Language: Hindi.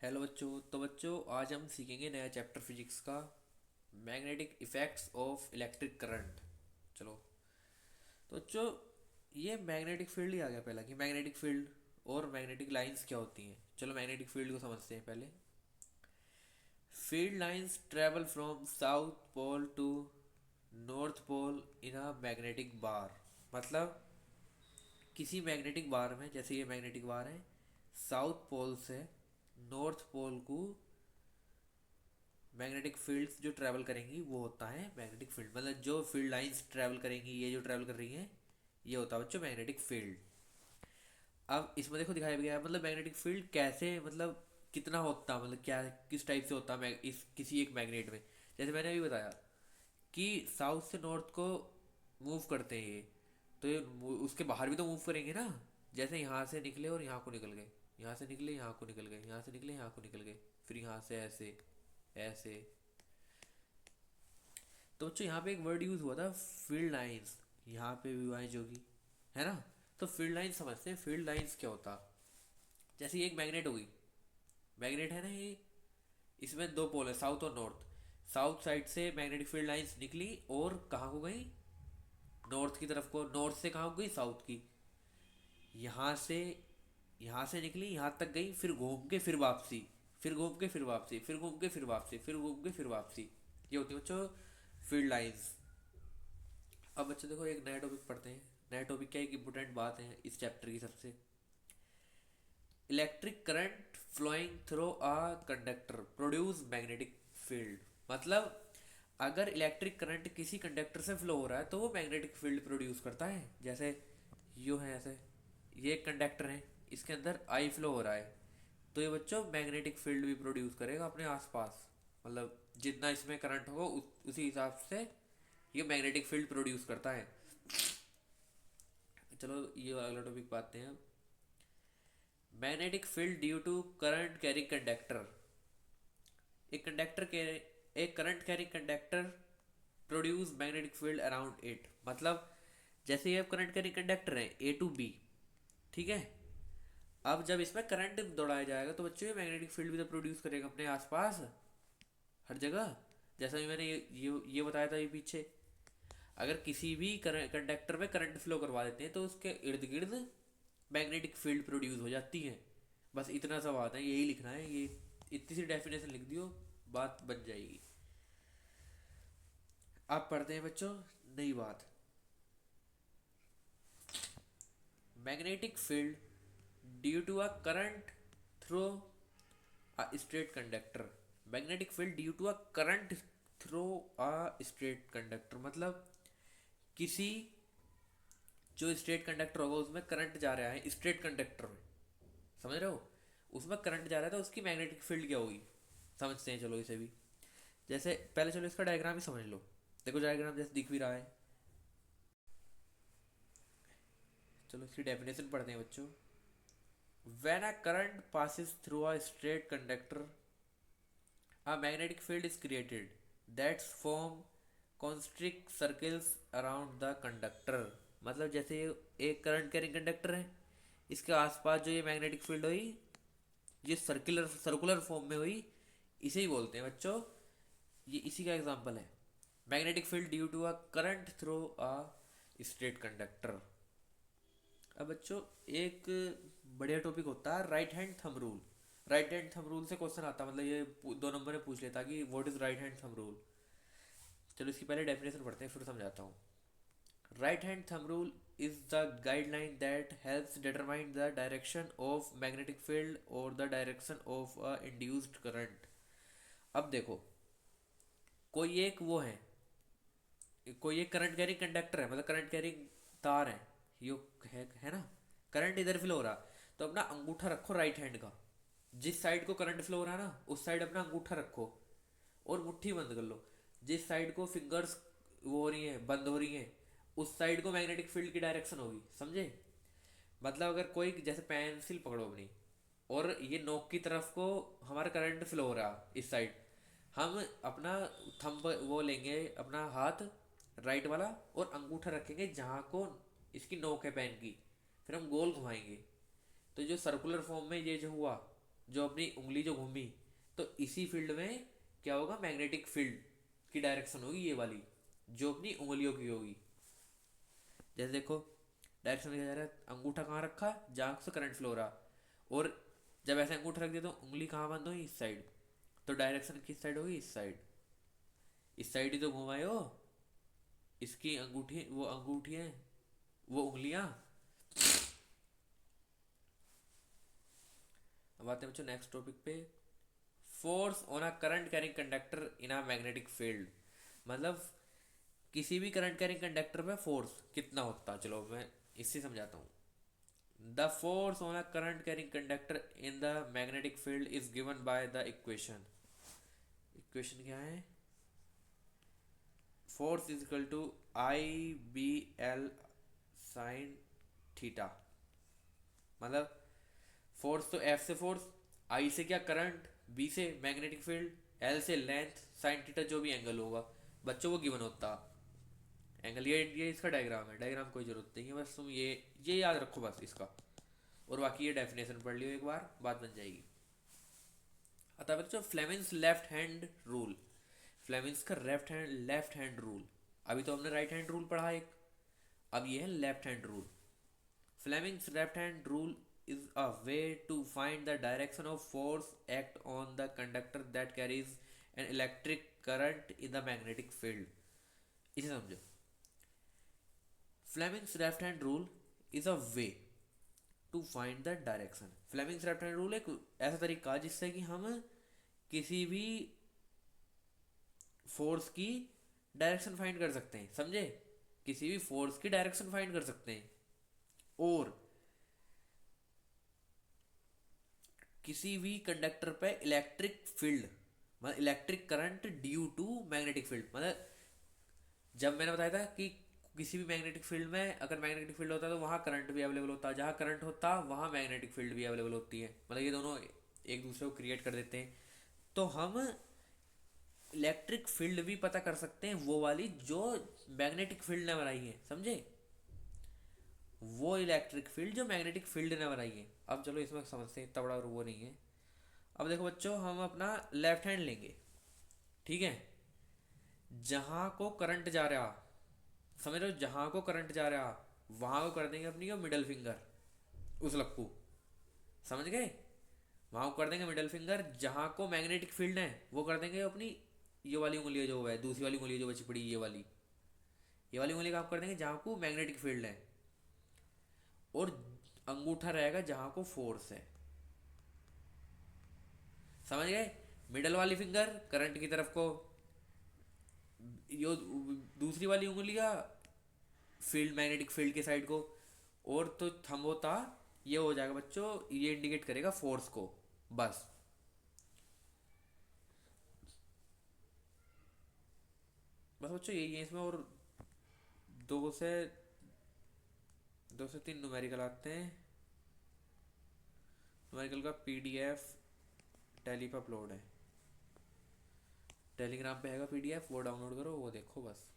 हेलो बच्चों। तो बच्चों आज हम सीखेंगे नया चैप्टर फिजिक्स का, magnetic effects of electric current. चलो, तो बच्चों ये मैग्नेटिक फील्ड ही आ गया पहला कि मैग्नेटिक फील्ड और मैग्नेटिक लाइंस क्या होती हैं। चलो मैग्नेटिक फील्ड को समझते हैं पहले। Field lines travel from south pole to north pole in a magnetic bar. मतलब किसी मैग्नेटिक बार में, जैसे ये मैग्नेटिक बार है, साउथ पोल से नॉर्थ पोल को मैग्नेटिक फील्ड्स जो ट्रैवल करेंगी वो होता है मैग्नेटिक फील्ड। मतलब जो फील्ड लाइंस ट्रैवल करेंगी, ये जो ट्रैवल कर रही हैं, ये होता है बच्चों मैग्नेटिक फील्ड। अब इसमें देखो दिखाया गया है मतलब मैग्नेटिक फील्ड कैसे, मतलब कितना होता है, मतलब क्या किस टाइप से होता है इस किसी एक मैग्नेट में। जैसे मैंने अभी बताया कि साउथ से नॉर्थ को मूव करते हैं ये, तो ये उसके बाहर भी तो मूव करेंगे ना। जैसे यहाँ से निकले और यहाँ को निकल गए, यहाँ से निकले यहाँ को निकल गए, यहाँ से निकले यहाँ को निकल गए, फिर यहाँ से ऐसे ऐसे। तो बच्चों यहाँ पे एक वर्ड यूज हुआ था फील्ड लाइंस, यहाँ पे भी हुआ है जो कि है ना। तो फील्ड लाइंस समझते हैं, फील्ड लाइंस क्या होता। जैसे ये एक मैग्नेट होगी, मैग्नेट है ना ये, इसमें दो पोल है साउथ और नॉर्थ। साउथ साइड से मैग्नेटिक फील्ड लाइंस निकली और कहाँ को गई, नॉर्थ की तरफ को। नॉर्थ से कहाँ को गई, साउथ की। यहाँ से, यहाँ से निकली यहाँ तक गई, फिर घूम के फिर वापसी, फिर घूम के फिर वापसी, फिर घूम के फिर वापसी, फिर घूम के फिर वापसी। ये होती है बच्चों फील्ड लाइंस। अब बच्चे देखो एक नया टॉपिक पढ़ते हैं। नया टॉपिक क्या है, एक इंपॉर्टेंट बात है इस चैप्टर की सबसे। Electric current flowing through a conductor produce magnetic field. मतलब अगर इलेक्ट्रिक करंट किसी कंडक्टर से फ्लो हो रहा है तो वो मैग्नेटिक फील्ड प्रोड्यूस करता है। जैसे यू है ऐसे, ये एक कंडक्टर है, इसके अंदर आई फ्लो हो रहा है, तो ये बच्चों मैग्नेटिक फील्ड भी प्रोड्यूस करेगा अपने आसपास। मतलब जितना इसमें करंट होगा उसी हिसाब से ये मैग्नेटिक फील्ड प्रोड्यूस करता है। चलो ये अगला टॉपिक पाते हैं। Magnetic field due to current carrying conductor. एक कंडक्टर के, एक current carrying conductor produce magnetic field around it. मतलब जैसे ये करंट कैरिंग कंडक्टर है ए टू बी, ठीक है। अब जब इसमें करंट दौड़ाया जाएगा तो बच्चों ये मैग्नेटिक फील्ड भी तो प्रोड्यूस करेगा अपने आसपास हर जगह। जैसा भी मैंने ये बताया था ये पीछे, अगर किसी भी कंडक्टर में करंट फ्लो करवा देते हैं तो उसके इर्द गिर्द मैग्नेटिक फील्ड प्रोड्यूस हो जाती है। बस इतना सा बात है, यही लिखना है। ये इतनी सी डेफिनेशन लिख दियो, बात बन जाएगी। आप पढ़ते हैं बच्चों नई बात। Magnetic field due to a current through a straight conductor. Magnetic field due to a current through a straight conductor. मतलब किसी, जो स्ट्रेट कंडक्टर होगा उसमें करंट जा रहा है, स्ट्रेट कंडक्टर में, समझ रहे हो, उसमें करंट जा रहा है तो उसकी मैग्नेटिक फील्ड क्या होगी, समझते हैं चलो इसे भी। जैसे पहले चलो इसका डायग्राम ही समझ लो। देखो डायग्राम जैसे दिख भी रहा है। चलो इसकी डेफिनेशन पढ़ते हैं बच्चों। When a current passes through a straight conductor, a magnetic field is created that form concentric circles around the conductor। मतलब जैसे ये एक करंट कैरिंग कंडक्टर है, इसके आसपास जो ये मैग्नेटिक फील्ड हुई, ये सर्कुलर सर्कुलर फॉर्म में हुई, इसे ही बोलते हैं बच्चों, ये इसी का एग्जांपल है magnetic field due to a current through a straight conductor. अब बच्चों एक बढ़िया टॉपिक होता है right hand thumb rule. Right hand thumb rule से क्वेश्चन आता है, मतलब ये 2 नंबर में पूछ लेता कि what is right hand thumb rule. चलो इसकी पहले डेफिनेशन पढ़ते हैं फिर समझाता हूँ। Right hand thumb rule is the guideline that helps determine the direction of magnetic field or the direction of a induced current। अब देखो कोई एक वो कोई एक करंट कैरिंग कंडक्टर है, मतलब करंट कैरिंग तार है, यो है ना। करंट इधर फ्लो हो रहा, तो अपना अंगूठा रखो राइट हैंड का, जिस साइड को करंट फ्लो हो रहा है ना उस साइड अपना अंगूठा रखो और मुट्ठी बंद कर लो। जिस साइड को फिंगर्स वो हो रही हैं, बंद हो रही हैं, उस साइड को मैग्नेटिक फील्ड की डायरेक्शन होगी, समझे। मतलब अगर कोई जैसे पेंसिल पकड़ो अपनी, और ये नोक की तरफ को हमारा करंट फ्लो हो रहा इस साइड, हम अपना थंब वो लेंगे अपना हाथ राइट वाला और अंगूठा रखेंगे जहाँ को इसकी नोक है पेन की, फिर हम गोल घुमाएंगे, तो जो सर्कुलर फॉर्म में ये जो हुआ जो अपनी उंगली जो घूमी, तो इसी फील्ड में क्या होगा, मैग्नेटिक फील्ड की डायरेक्शन होगी ये वाली, जो अपनी उंगलियों की होगी। जैसे देखो डायरेक्शन क्या जा रहा है, अंगूठा कहाँ रखा, जहाँ से करंट फ्लो हो रहा, और जब ऐसे अंगूठा रख दिया तो उंगली कहाँ बंद होगी, इस साइड, तो डायरेक्शन किस साइड होगी, इस साइड। इस साइड ही तो घुमाए हो, इसकी अंगूठी, वो अंगूठी है, वो उंगलियां। अब आते हैं बच्चों नेक्स्ट टॉपिक पे, force on a current carrying conductor in a magnetic field. मतलब किसी भी करंट कैरिंग कंडक्टर पे फोर्स कितना होता है, चलो मैं इससे समझाता हूँ। The force on a current carrying conductor in the magnetic field is given by the equation. Equation क्या है, force is equal to I B L sine theta. मतलब फोर्स तो एफ से फोर्स, आई से क्या करंट, बी से मैग्नेटिक फील्ड, एल से लेंथ, साइन थीटा जो भी एंगल होगा बच्चों को गिवन होता एंगल। ये इसका डायग्राम है, डायग्राम कोई जरूरत नहीं है, बस तुम ये याद रखो बस इसका, और बाकी ये डेफिनेशन पढ़ लियो एक बार, बात बन जाएगी। अतः बच्चों Fleming's left hand rule, Fleming's का लेफ्ट हैंड रूल, अभी तो हमने राइट हैंड रूल पढ़ा एक, अब ये है left hand rule. Fleming's left hand rule is a way to find the direction of force act on the conductor that carries an electric current in the magnetic field। इसे समझो, Fleming's left hand rule is a way to find the direction. Fleming's left hand rule एक ऐसा तरीका जिससे कि हम किसी भी फोर्स की डायरेक्शन फाइंड कर सकते हैं, समझे, किसी भी फोर्स की डायरेक्शन फाइंड कर सकते हैं, और किसी भी कंडक्टर पे इलेक्ट्रिक फील्ड, मतलब electric current due to magnetic field. मतलब जब मैंने बताया था कि किसी भी मैग्नेटिक फील्ड में अगर मैग्नेटिक फील्ड होता है तो वहाँ करंट भी अवेलेबल होता है, जहाँ करंट होता वहाँ मैग्नेटिक फील्ड भी अवेलेबल होती है, मतलब ये दोनों एक दूसरे को क्रिएट कर देते हैं। तो हम इलेक्ट्रिक फील्ड भी पता कर सकते हैं, वो वाली जो मैग्नेटिक फील्ड ने बनाई है, समझे, वो इलेक्ट्रिक फील्ड जो मैग्नेटिक फील्ड ने बनाई है। अब चलो इसमें समझते हैं, इतना बड़ा वो नहीं है। अब देखो बच्चों, हम अपना लेफ्ट हैंड लेंगे, ठीक है, जहां को करंट जा रहा, समझ रहे हो, जहां को करंट जा रहा वहां को कर देंगे अपनी मिडल फिंगर, उस लक्कू, समझ गए, वहां को कर देंगे मिडल फिंगर। जहां को मैग्नेटिक फील्ड है वो कर देंगे अपनी ये वाली उंगली जो है, दूसरी वाली उंगली जो बची पड़ी, ये वाली उंगली काम कर देंगे जहां को मैग्नेटिक फील्ड है, और अंगूठा रहेगा जहां को फोर्स है, समझ गए। मिडल वाली फिंगर करंट की तरफ को, यो दूसरी वाली उंगलियां फील्ड, मैग्नेटिक फील्ड के साइड को, और तो थंब होता ये हो जाएगा बच्चों, ये इंडिकेट करेगा फोर्स को, बस। बस बच्चों यही है इसमें, और दो से 2 से 3 न्यूमेरिकल आते हैं। न्यूमेरिकल का पीडीएफ टैली पर अपलोड है, टेलीग्राम पे हैगा पीडीएफ, वो डाउनलोड करो, वो देखो बस।